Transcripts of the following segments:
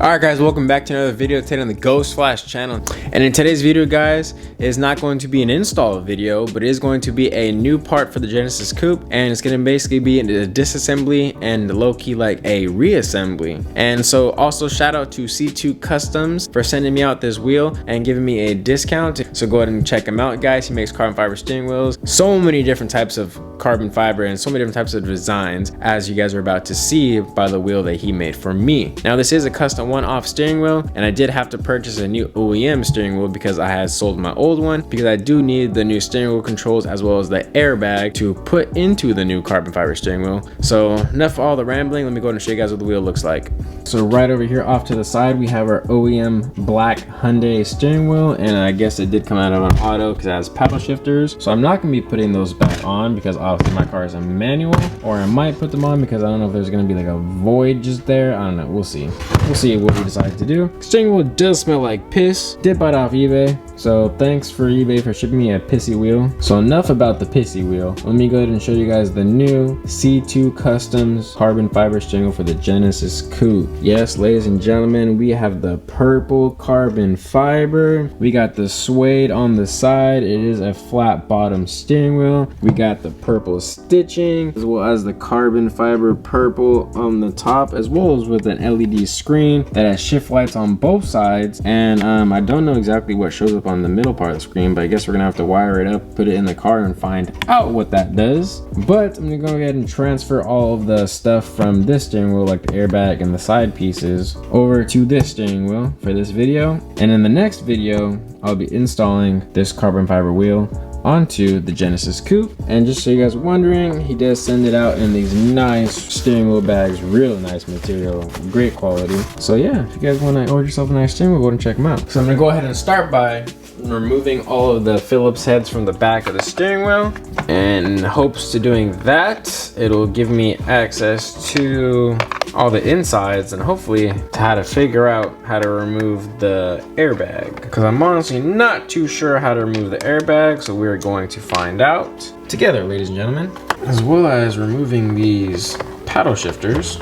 Alright guys, welcome back to another video today on the Ghost Flash channel. And in today's video guys, is not going to be an install video, but it is going to be a new part for the Genesis Coupe, and it's going to basically be a disassembly and low-key like a reassembly. And so also shout out to C2 Customs for sending me out this wheel and giving me a discount. So go ahead and check him out guys. He makes carbon fiber steering wheels, so many different types of carbon fiber and so many different types of designs, as you guys are about to see by the wheel that he made for me. Now this is a custom one-off steering wheel, and I did have to purchase a new OEM steering wheel because I had sold my old one, because I do need the new steering wheel controls as well as the airbag to put into the new carbon fiber steering wheel. So enough of all the rambling, let me go ahead and show you guys what the wheel looks like. So right over here off to the side we have our OEM black Hyundai steering wheel, and I guess it did come out of an auto because it has paddle shifters, so I'm not going to be putting those back on because obviously my car is a manual, or I might put them on because I don't know if there's going to be like a void just there. I don't know, we'll see what we decide to do. Steering wheel does smell like piss. Did buy it off eBay, so thanks for eBay for shipping me a pissy wheel. So enough about the pissy wheel, let me go ahead and show you guys the new C2 Customs carbon fiber steering wheel for the Genesis Coupe. Yes, ladies and gentlemen, we have the purple carbon fiber, we got the suede on the side, it is a flat bottom steering wheel, we got the purple stitching as well as the carbon fiber purple on the top, as well as with an LED screen that has shift lights on both sides. And I don't know exactly what shows up on the middle part of the screen, but I guess we're gonna have to wire it up, put it in the car and find out what that does. But I'm gonna go ahead and transfer all of the stuff from this steering wheel, like the airbag and the side pieces, over to this steering wheel for this video. And in the next video I'll be installing this carbon fiber wheel onto the Genesis Coupe. And just so you guys are wondering, he does send it out in these nice steering wheel bags, real nice material, great quality. So yeah, if you guys want to order yourself a nice steering wheel, go ahead and check them out. So I'm gonna go ahead and start by removing all of the Phillips heads from the back of the steering wheel, and in hopes to doing that, it'll give me access to all the insides and hopefully to how to figure out how to remove the airbag, because I'm honestly not too sure how to remove the airbag. So we're going to find out together, ladies and gentlemen, as well as removing these paddle shifters.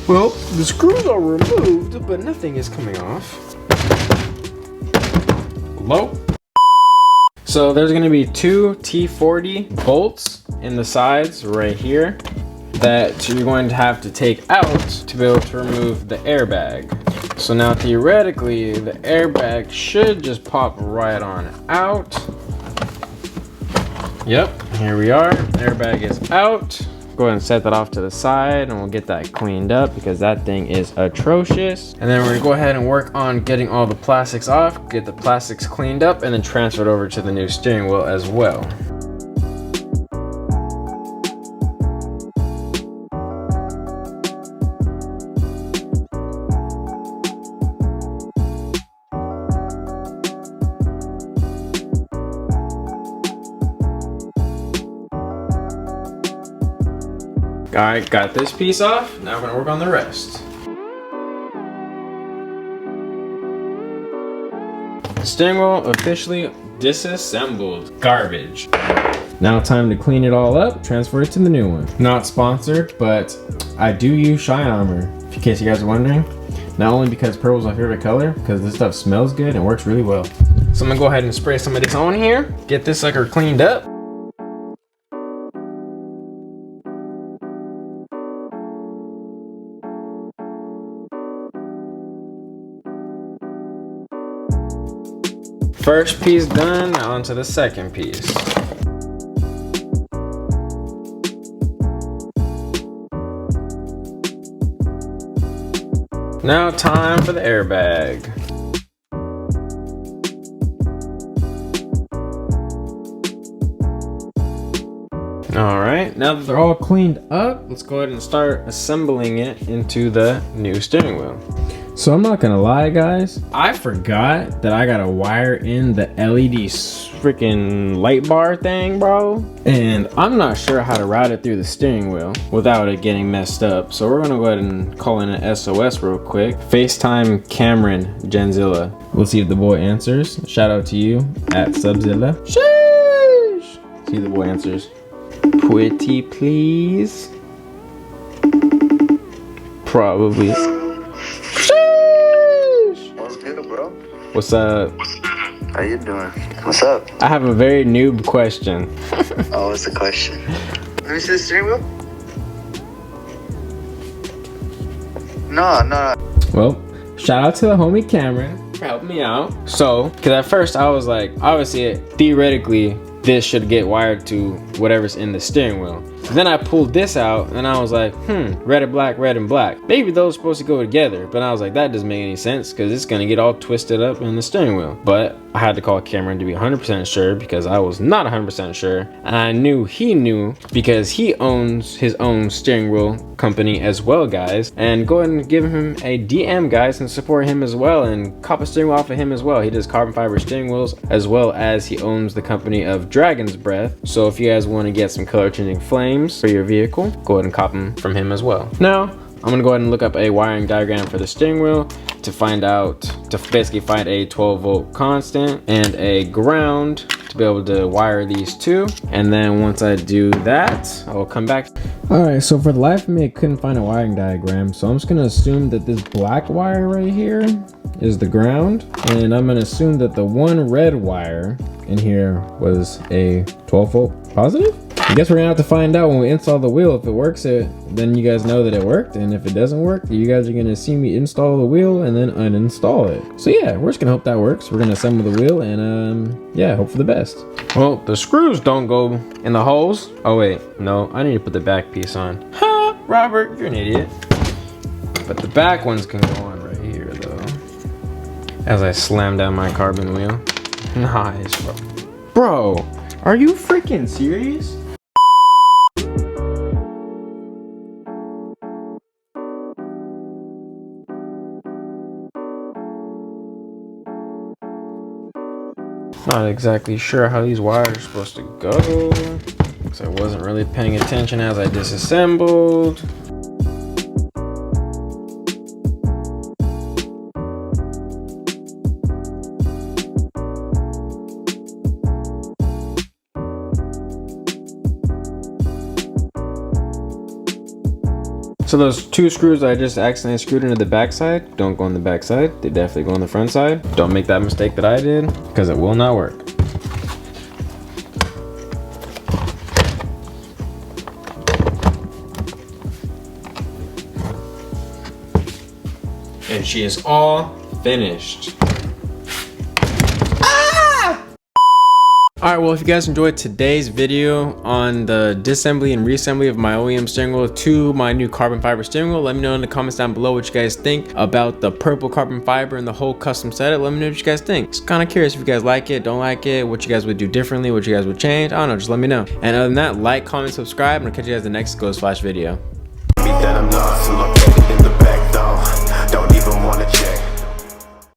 Well, the screws are removed, but nothing is coming off. Hello? So there's gonna be two T40 bolts in the sides right here that you're going to have to take out to be able to remove the airbag. So now theoretically, the airbag should just pop right on out. Yep, here we are, the airbag is out. Go ahead and set that off to the side and we'll get that cleaned up because that thing is atrocious. And then we're gonna go ahead and work on getting all the plastics off, get the plastics cleaned up, and then transfer it over to the new steering wheel as well. Alright, got this piece off. Now we're gonna work on the rest. The steering wheel officially disassembled. Garbage. Now time to clean it all up, transfer it to the new one. Not sponsored, but I do use Shine Armor, in case you guys are wondering. Not only because purple is my favorite color, because this stuff smells good and works really well. So I'm gonna go ahead and spray some of this on here, get this sucker cleaned up. First piece done, now onto the second piece. Now time for the airbag. All right, now that they're all cleaned up, let's go ahead and start assembling it into the new steering wheel. So I'm not gonna lie guys, I forgot that I gotta wire in the LED freaking light bar thing, bro. And I'm not sure how to route it through the steering wheel without it getting messed up. So we're gonna go ahead and call in an SOS real quick. FaceTime Cameron Genzilla. We'll see if the boy answers. Shout out to you at Subzilla. Sheesh! See if the boy answers. Pretty please. Probably. What's good, bro? What's up? How you doing? What's up? I have a very noob question. Oh, what's the question? Let me see the steering wheel. No. Well, shout out to the homie Cameron for helping me out. So, because at first I was like, obviously, theoretically, this should get wired to whatever's in the steering wheel. Then I pulled this out and I was like, red and black, red and black. Maybe those are supposed to go together. But I was like, that doesn't make any sense because it's going to get all twisted up in the steering wheel. But I had to call Cameron to be 100% sure because I was not 100% sure. And I knew he knew because he owns his own steering wheel company as well, guys. And go ahead and give him a DM, guys, and support him as well and cop a steering wheel off of him as well. He does carbon fiber steering wheels as well as he owns the company of Dragon's Breath. So if you guys want to get some color changing flames for your vehicle, go ahead and cop them from him as well. Now, I'm gonna go ahead and look up a wiring diagram for the steering wheel to basically find a 12-volt constant and a ground to be able to wire these two. And then once I do that, I will come back. All right, so for the life of me, I couldn't find a wiring diagram. So I'm just gonna assume that this black wire right here is the ground. And I'm gonna assume that the one red wire in here was a 12-volt positive. I guess we're gonna have to find out when we install the wheel. If it works, then you guys know that it worked, and if it doesn't work, you guys are gonna see me install the wheel and then uninstall it. So yeah, we're just gonna hope that works. We're gonna assemble the wheel and yeah, hope for the best. Well, the screws don't go in the holes. Oh wait, no, I need to put the back piece on. Ha, Robert, you're an idiot. But the back ones can go on right here though. As I slam down my carbon wheel. Nice, bro. Bro, are you freaking serious? Not exactly sure how these wires are supposed to go, because I wasn't really paying attention as I disassembled. So those two screws I just accidentally screwed into the backside don't go on the backside. They definitely go on the front side. Don't make that mistake that I did, because it will not work. And she is all finished. Alright, well, if you guys enjoyed today's video on the disassembly and reassembly of my OEM steering wheel to my new carbon fiber steering wheel, let me know in the comments down below what you guys think about the purple carbon fiber and the whole custom setup. Let me know what you guys think. Just kind of curious if you guys like it, don't like it, what you guys would do differently, what you guys would change. I don't know, just let me know. And other than that, like, comment, subscribe, and I'll catch you guys in the next Ghost Flash video.